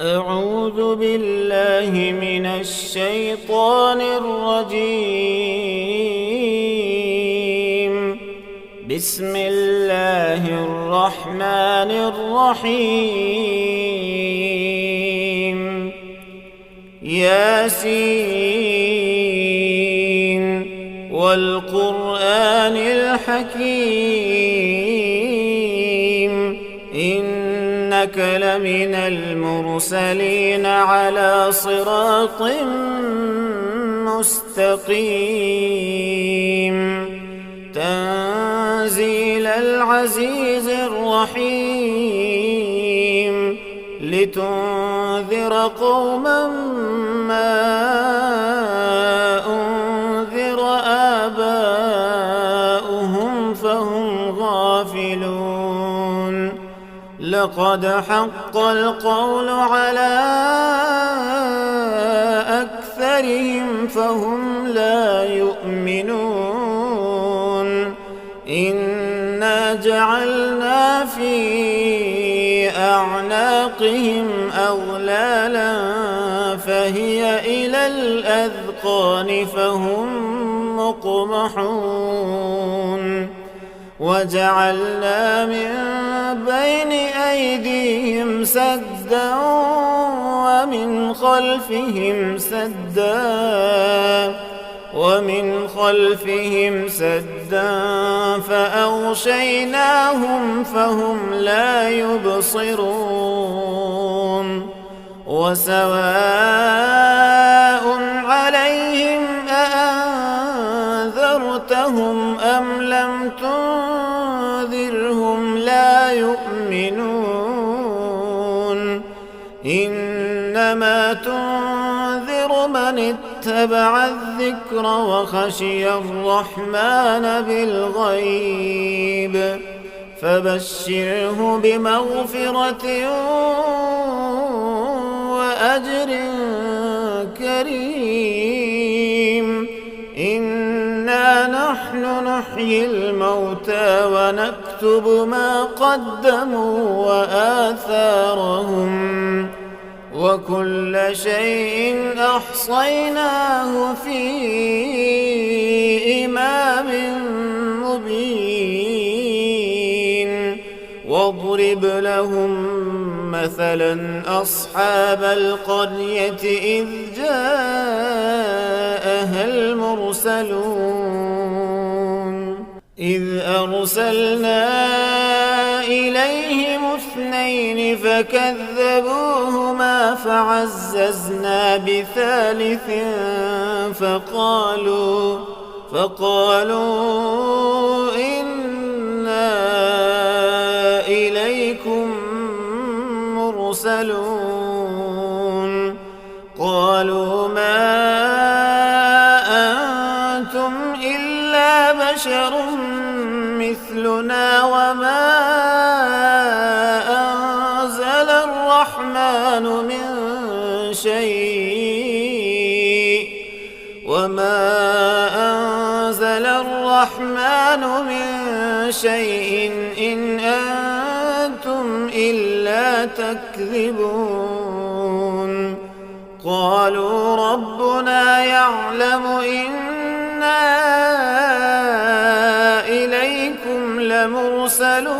أعوذ بالله من الشيطان الرجيم. بسم الله الرحمن الرحيم. ياسين والقرآن الحكيم إنك لمن المرسلين على صراط مستقيم تنزيل العزيز الرحيم لتنذر قوما ما أنذر آباؤهم فهم غافلون لقد حق القول على أكثرهم فهم لا يؤمنون إنا جعلنا في أعناقهم أغلالا فهي إلى الأذقان فهم مقمحون وجعلنا من بين أيديهم سدا ومن خلفهم سدا فأغشيناهم فهم لا يبصرون وسواء عليهم أأنذرتهم أم لم تنذرهم لا يؤمنون إنما تنذر من اتبع الذكر وخشي الرحمن بالغيب فبشره بمغفرة وأجر كريم إنا نحن نحيي الموتى ونكتب ما قدموا وآثارهم وكل شيء أحصيناه في إمام مبين واضرب لهم مثلا أصحاب القرية إذ جاءها المرسلون إذ أرسلنا إليهم 2 فكذبوهما فعززنا ب3 فقالوا إنا إليكم مرسلون قالوا ما أنتم إلا بشر مثلنا وما أنزل الرحمن من شيء إن أنتم إلا تكذبون قالوا ربنا يعلم إنا إليكم لمرسلون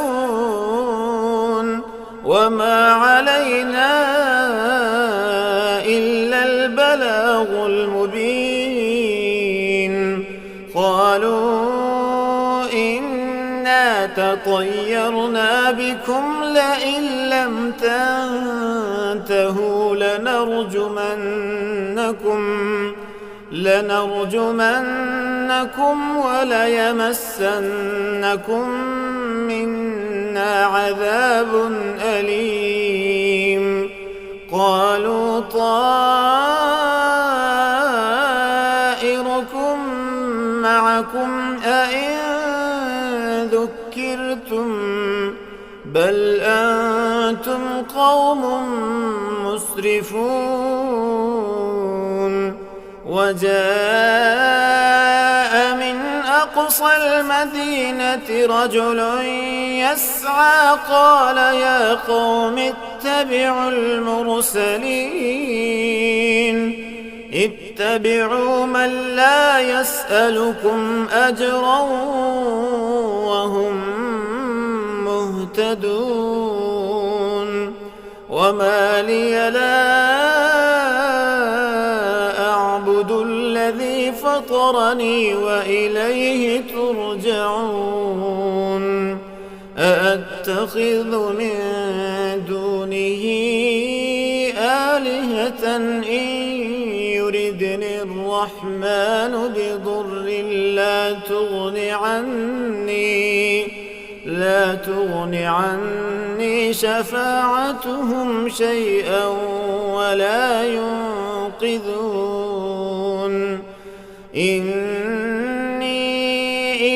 وما علينا إلا البلاغ المبين قالوا إنا تطيرنا بكم لئن لم تنتهوا لنرجمنكم وليمسنكم منا عذاب أليم قالوا طائركم معكم أئن ذكرتم بل أنتم قوم مسرفون وجاء من أقصى أقصى المدينة رجل يسعى قال يا قوم اتبعوا المرسلين اتبعوا من لا يسألكم أجرا وهم مهتدون وما لي لا أعبد الذي فطرني وإليه ترجعون أأتخذ من دونه آلهة إن يردني الرحمن بضر لا تغن عني شفاعتهم شيئا ولا ينقذون إني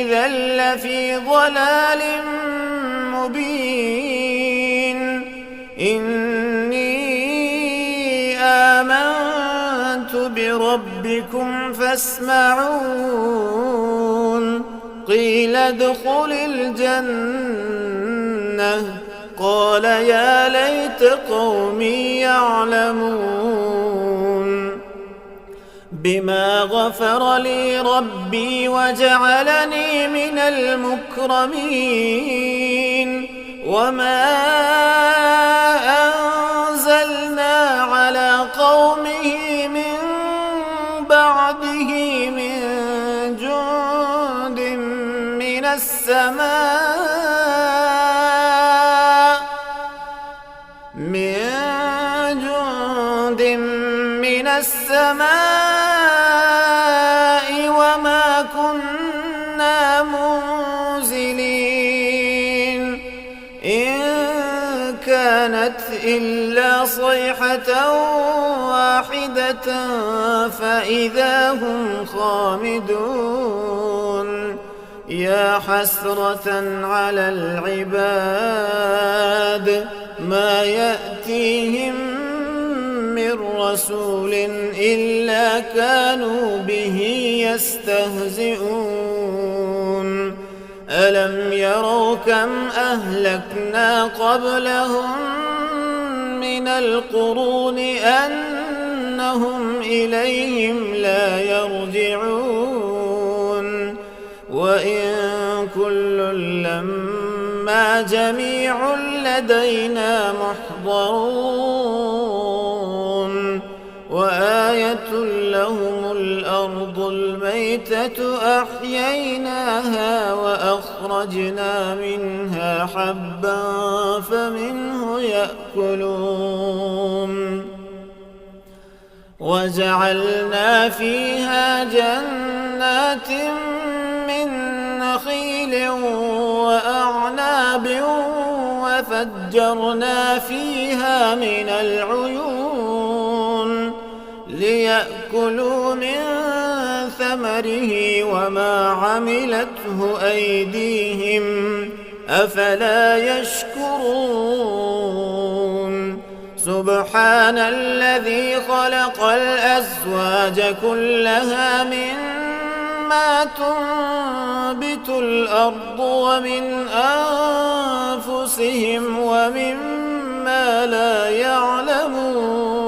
إذا لفي ضلال مبين إني آمنت بربكم فاسمعون قيل ادخل الجنة قال يا ليت قومي يعلمون بما غفر لي ربي وجعلني من المكرمين وما أنزلنا على قومه من بعده من جند من السماء وما كنا منزلين إن كانت إلا صيحة واحدة فإذا هم خامدون يا حسرة على العباد ما يأتيهم من رسول إلا كانوا به يستهزئون ألم يروا كم أهلكنا قبلهم من القرون أنهم إليهم لا يرجعون وإن كل لما جميع لدينا محضرون وآية لهم الأرض الميتة أحييناها وأخرجنا منها حبا فمنه يأكلون وجعلنا فيها جنات من نخيل وأعناب وفجرنا فيها من العيون ليأكلوا من ثمره وما عملته أيديهم أفلا يشكرون سبحان الذي خلق الأزواج كلها مما تنبت الأرض ومن أنفسهم ومما لا يعلمون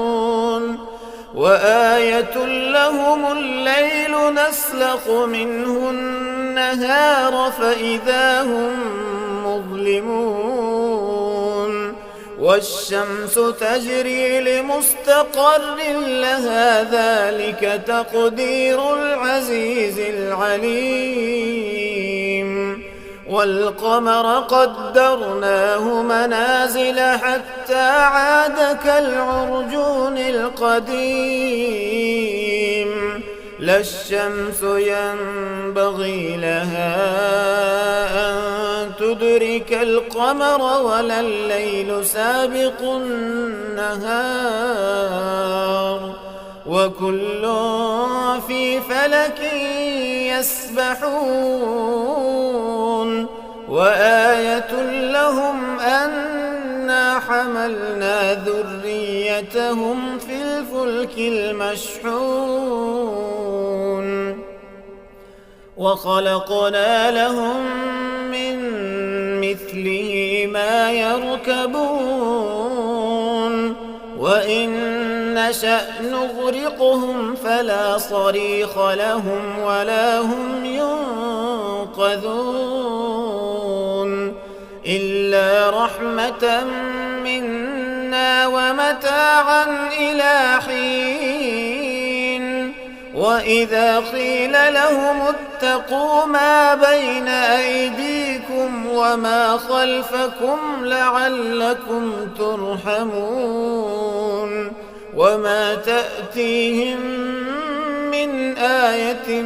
وآية لهم الليل نسلخ منه النهار فإذا هم مظلمون والشمس تجري لمستقر لها ذلك تقدير العزيز العليم والقمر قدرناه منازل حتى عاد كالعرجون القديم لا الشمس ينبغي لها أن تدرك القمر ولا الليل سابق النهار وكل في فلك يسبحون وآية لهم أنا حملنا ذريتهم في الفلك المشحون وخلقنا لهم من مثله ما يركبون وإن نشأ نغرقهم فلا صريخ لهم ولا هم ينقذون إلا رحمة منا ومتاعا إلى حين وإذا قيل لهم اتقوا ما بين أيديكم وما خلفكم لعلكم ترحمون وما تأتيهم من آية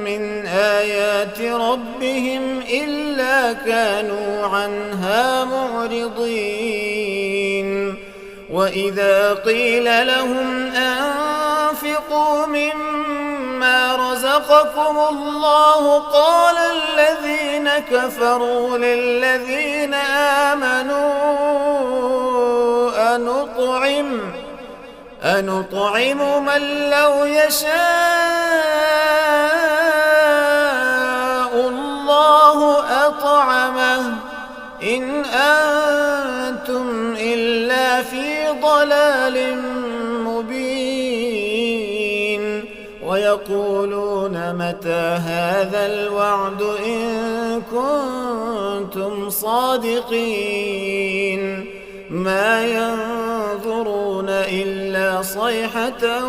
من آيات ربهم إلا كانوا عنها معرضين وإذا قيل لهم أنفقوا مما رزقكم الله قال الذين كفروا للذين آمنوا أنطعم من لو يشاء الله أطعمه إن أنتم إلا في ضلال مبين ويقولون متى هذا الوعد إن كنتم صادقين ما ينظرون إلا صيحة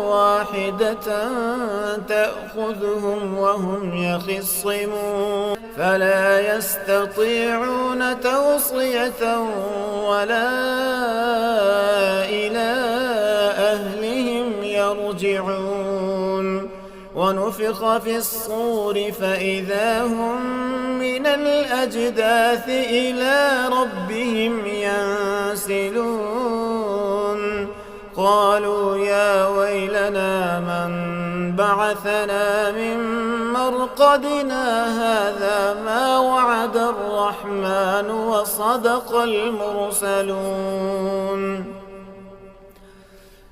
واحدة تأخذهم وهم يخصمون فلا يستطيعون توصية ولا إلى أهلهم يرجعون ونفخ في الصور فإذا هم من الأجداث إلى ربهم ينسلون قالوا يا ويلنا من بعثنا من مرقدنا هذا ما وعد الرحمن وصدق المرسلون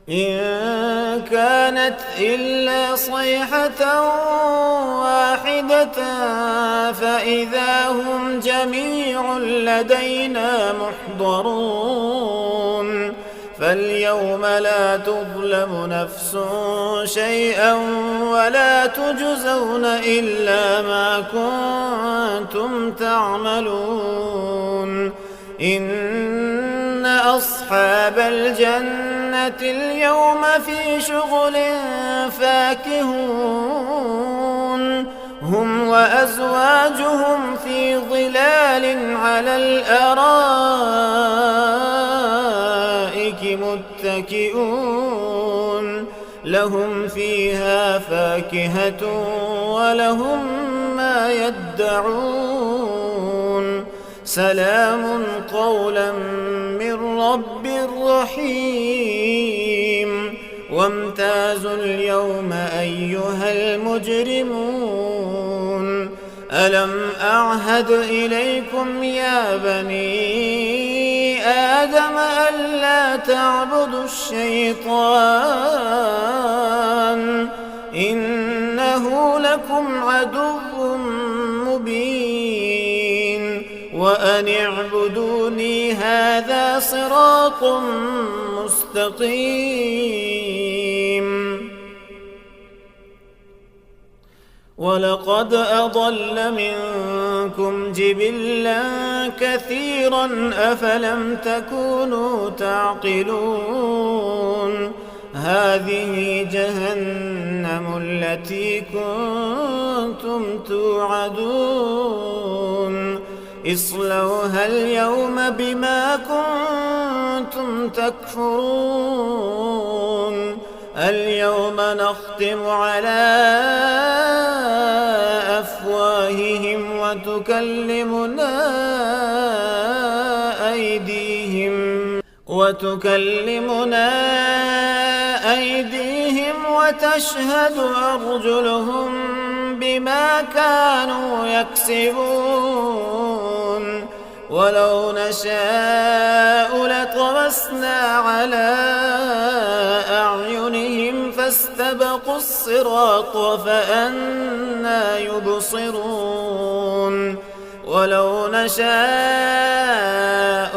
إن كانت إلا صيحة واحدة فإذا هم جميع لدينا محضرون فاليوم لا تظلم نفس شيئا ولا تجزون إلا ما كنتم تعملون إن أصحاب الجنة اليوم في شغل فاكهون هم وأزواجهم في ظلال على الأرائك متكئون لهم فيها فاكهة ولهم ما يدعون سلام قولا من رب رحيم وامتازوا اليوم أيها المجرمون ألم أعهد إليكم يا بني آدم ألا تعبدوا الشيطان إنه لكم عدو مبين وأن اعبدوني هذا صراط مستقيم ولقد أضل منكم جبلا كثيرا أفلم تكونوا تعقلون هذه جهنم التي كنتم توعدون اصلوها اليوم بما كنتم تكفرون اليوم نختم على أفواههم وتكلمنا أيديهم وتشهد أرجلهم بما كانوا يكسبون ولو نشاء لطمسنا على أعينهم فاستبقوا الصراط فأنى يبصرون ولو نشاء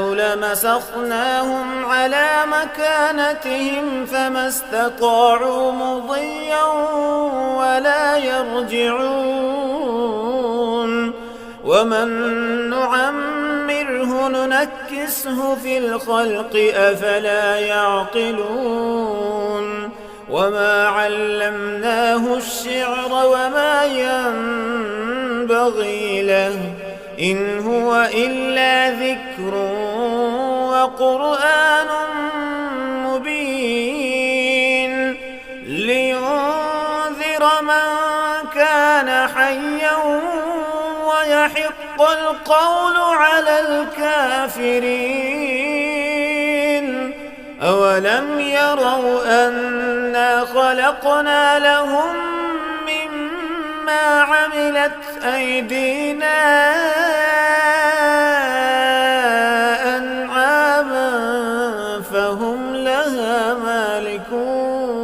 لمسخناهم على مكانتهم فما استطاعوا مضيا ولا يرجعون ومن نعمره ننكسه في الخلق أفلا يعقلون وما علمناه الشعر وما ينبغي له إن هو إلا ذكر وقرآن مبين لينذر من كان حيا ويحق القول على الكافرين أولم يروا أنا خلقنا لهم مما عملت أيدينا أنعاما فهم لها مالكون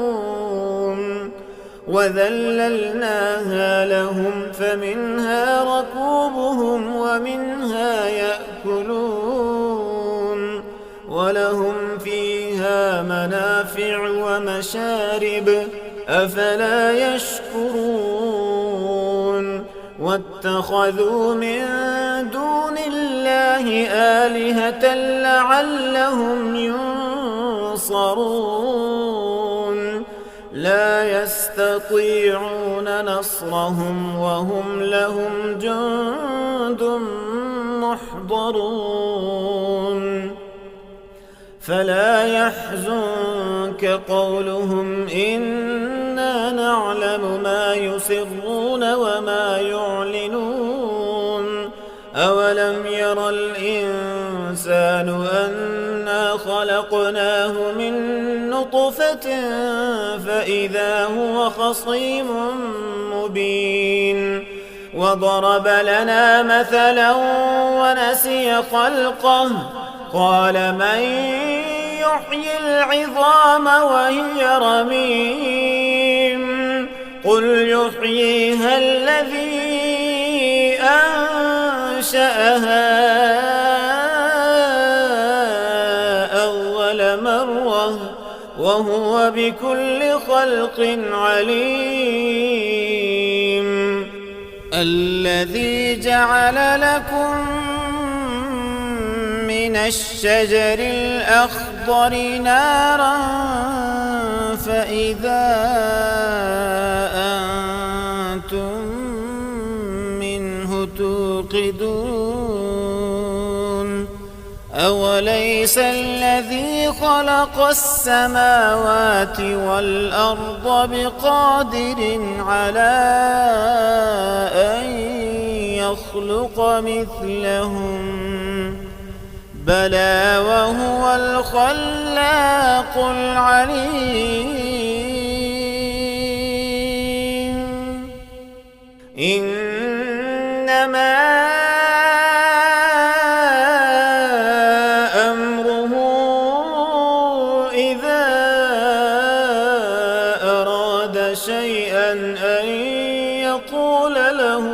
وذللناها لهم فمنها ركوبهم ومنها يأكلون ولهم فيها منافع ومشارب أفلا يشكرون واتخذوا من دون الله آلهة لعلهم ينصرون لا يستطيعون نصرهم وهم لهم جند محضرون فلا يحزنك قولهم إنا نعلم ما يسرون وما يعلنون أولم ير الإنسان أنا خلقناه من نطفة فإذا هو خصيم مبين وضرب لنا مثلا ونسي خلقه قال من يحيي العظام وهي رميم قل يحييها الذي أنشأها أول مرة وهو بكل خلق عليم الذي جعل لكم من الشجر الأخضر نارا فإذا أنتم منه توقدون أوليس الذي خلق السماوات والأرض بقادر على أن يخلق مثلهم بلى وهو الخلاق العليم إنما أمره إذا أراد شيئا أن يقول له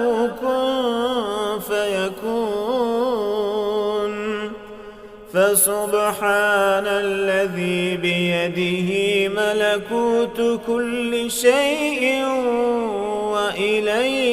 كن فيكون فسبحان الذي بيده ملكوت كل شيء وإليه